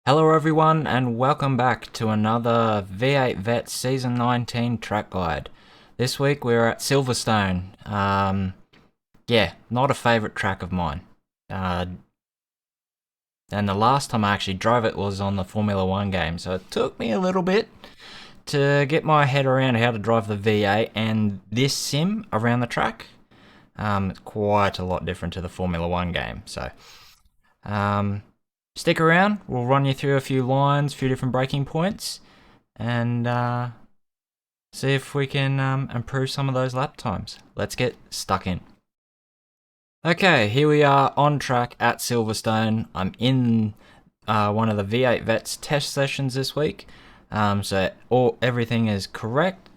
Hello everyone and welcome back to another V8 Vet Season 19 track guide. This week we're at Silverstone. Yeah, not a favourite track of mine. And the last time I actually drove it was on the Formula 1 game, so it took me a little bit to get my head around how to drive the V8 and this sim around the track. It's quite a lot different to the Formula 1 game, so stick around, we'll run you through a few lines, a few different braking points, and see if we can improve some of those lap times. Let's get stuck in. Okay, here we are on track at Silverstone. I'm in one of the V8 Vets test sessions this week, so everything is correct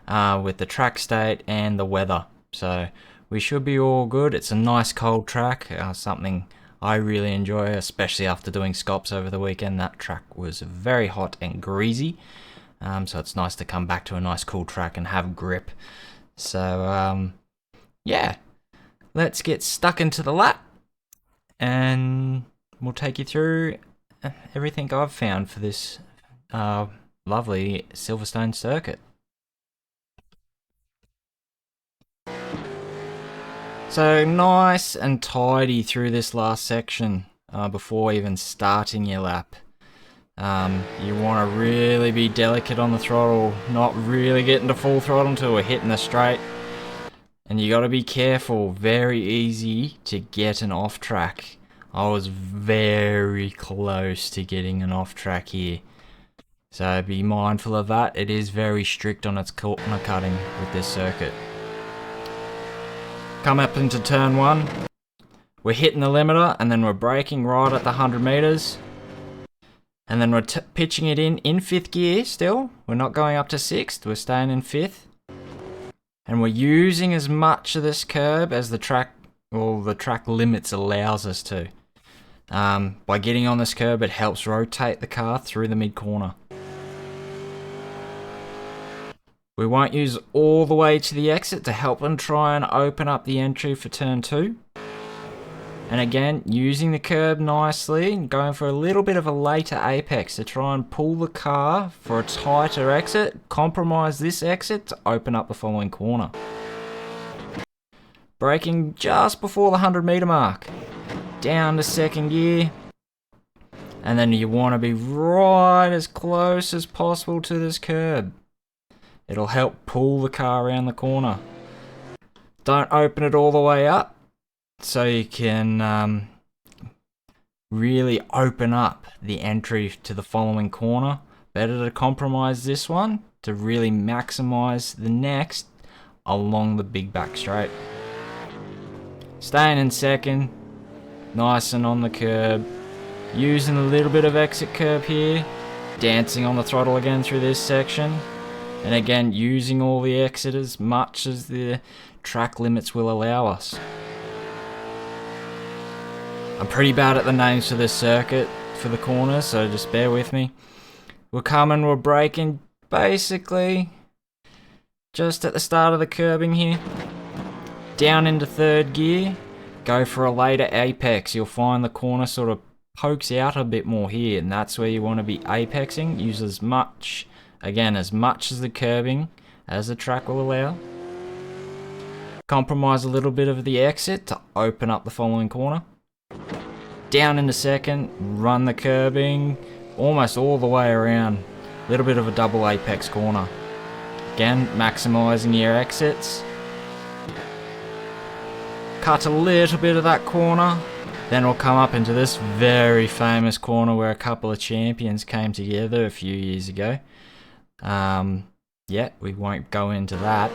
with the track state and the weather. So we should be all good. It's a nice cold track, something I really enjoy, especially after doing Scops over the weekend. That track was very hot and greasy, so it's nice to come back to a nice cool track and have grip. So yeah, let's get stuck into the lap and we'll take you through everything I've found for this lovely Silverstone circuit. So nice and tidy through this last section before even starting your lap. You want to really be delicate on the throttle, not really getting to full throttle until we're hitting the straight. And you got to be careful, very easy to get an off track. I was very close to getting an off track here. So be mindful of that. It is very strict on its corner cutting with this circuit. Come up into turn 1. We're hitting the limiter and then we're braking right at the 100 meters. And then we're pitching it in 5th gear still. We're not going up to 6th, we're staying in 5th. And we're using as much of this curb as the track limits allows us to. By getting on this curb, it helps rotate the car through the mid corner. We won't use all the way to the exit to help them try and open up the entry for turn 2. And again, using the curb nicely and going for a little bit of a later apex to try and pull the car for a tighter exit, compromise this exit to open up the following corner. Braking just before the 100 meter mark, down to 2nd gear, and then you want to be right as close as possible to this curb. It'll help pull the car around the corner. Don't open it all the way up, so you can really open up the entry to the following corner. Better to compromise this one to really maximize the next along the big back straight. Staying in 2nd, nice and on the curb. Using a little bit of exit curb here. Dancing on the throttle again through this section. And again, using all the exit as much as the track limits will allow us. I'm pretty bad at the names for this circuit for the corners, so just bear with me. We're braking basically just at the start of the curbing here. Down into 3rd gear, go for a later apex. You'll find the corner sort of pokes out a bit more here, and that's where you want to be apexing. Use as much as the curbing as the track will allow. Compromise a little bit of the exit to open up the following corner. Down into 2nd, run the curbing almost all the way around. A little bit of a double apex corner. Again, maximising your exits. Cut a little bit of that corner. Then we'll come up into this very famous corner where a couple of champions came together a few years ago. Yeah, we won't go into that.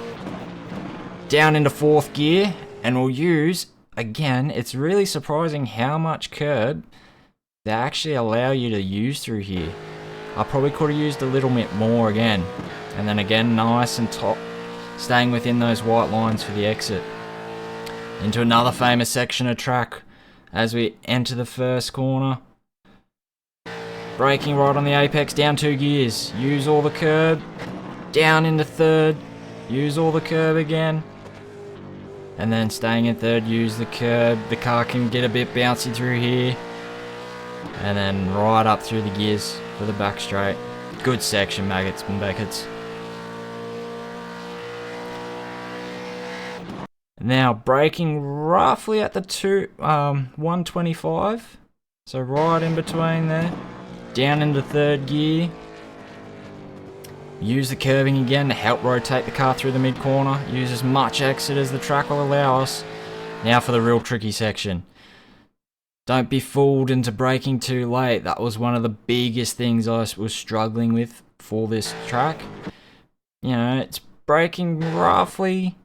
Down into 4th gear, and we'll use, again, it's really surprising how much curb they actually allow you to use through here. I probably could have used a little bit more again. And then again, nice and top, staying within those white lines for the exit. Into another famous section of track as we enter the 1st corner. Braking right on the apex, down 2 gears. Use all the curb. Down into 3rd. Use all the curb again. And then staying in 3rd, use the curb. The car can get a bit bouncy through here. and then right up through the gears for the back straight. Good section, maggots and beckets. Now braking roughly at the 125, so right in between there, down into third gear. Use the curving again to help rotate the car through the mid corner. Use as much exit as the track will allow us. Now for the real tricky section. Don't be fooled into braking too late. That was one of the biggest things I was struggling with for this track. You know, it's braking roughly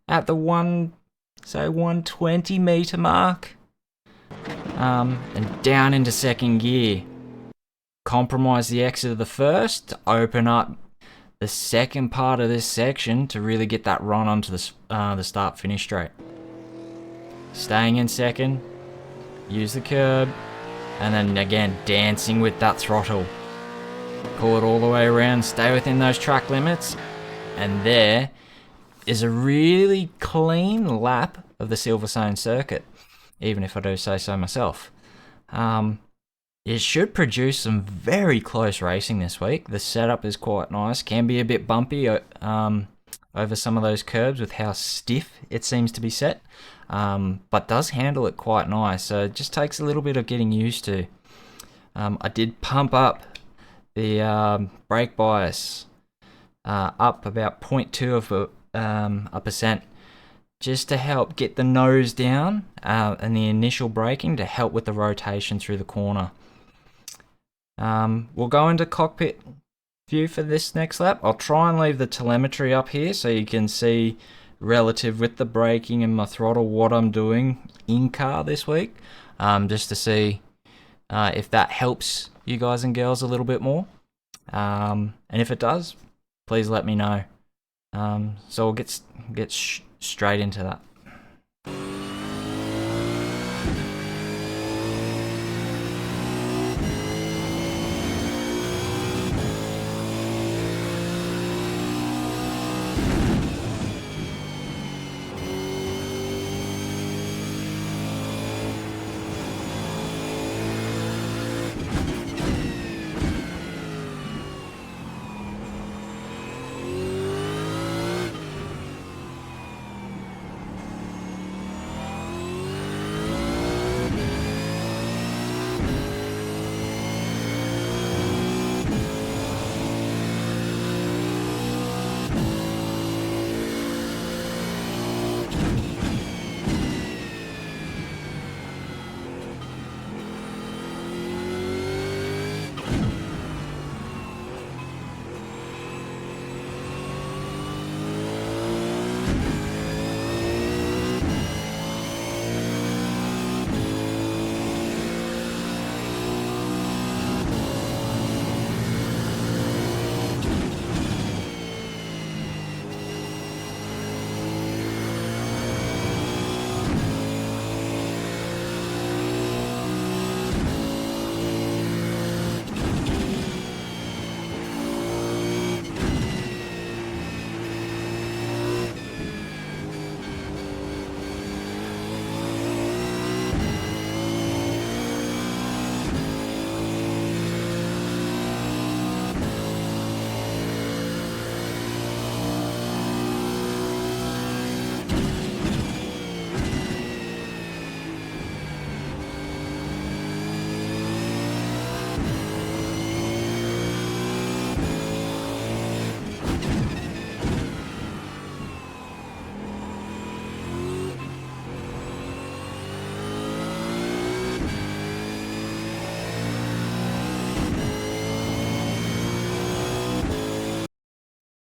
at the 120 meter mark, and down into second gear. Compromise the exit of the first to open up the second part of this section to really get that run onto the start finish straight. Staying in second, use the curb, and then again dancing with that throttle. Pull it all the way around, stay within those track limits, and there is a really clean lap of the Silverstone circuit, even if I do say so myself. It should produce some very close racing this week. The setup is quite nice, can be a bit bumpy over some of those curbs with how stiff it seems to be set, but does handle it quite nice, so it just takes a little bit of getting used to. I did pump up the brake bias up about 0.2 of a percent, just to help get the nose down and the initial braking to help with the rotation through the corner. We'll go into cockpit view for this next lap. I'll try and leave the telemetry up here so you can see relative with the braking and my throttle what I'm doing in car this week, just to see if that helps you guys and girls a little bit more, and if it does, please let me know. So we'll get straight into that.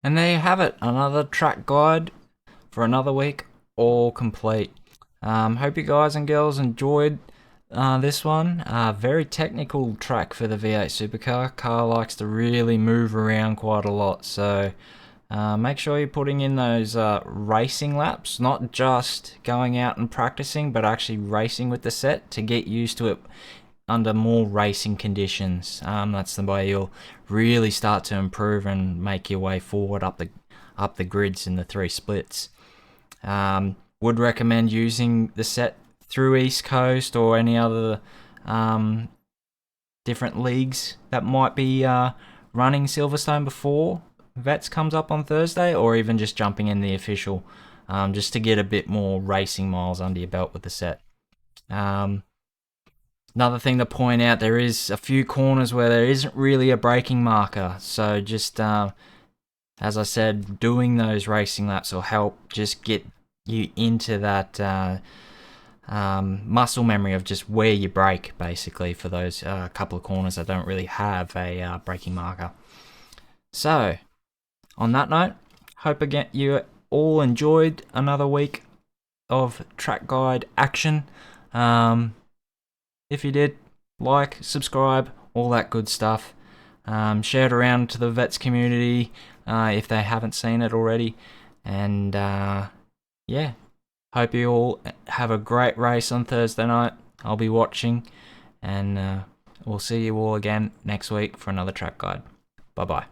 And there you have it, another track guide for another week, all complete. Hope you guys and girls enjoyed this one. Very technical track for the V8 supercar. Car likes to really move around quite a lot, so make sure you're putting in those racing laps, not just going out and practicing, but actually racing with the set to get used to it under more racing conditions. That's the way you'll really start to improve and make your way forward up the grids in the 3 splits. Would recommend using the set through East Coast or any other different leagues that might be running Silverstone before Vets comes up on Thursday, or even just jumping in the official, just to get a bit more racing miles under your belt with the set. Another thing to point out, there is a few corners where there isn't really a braking marker, so just as I said, doing those racing laps will help just get you into that muscle memory of just where you brake, basically, for those couple of corners that don't really have a braking marker. So, on that note, hope again you all enjoyed another week of track guide action. If you did, like, subscribe, all that good stuff. Share it around to the Vets community if they haven't seen it already. And yeah, hope you all have a great race on Thursday night. I'll be watching, and we'll see you all again next week for another track guide. Bye bye.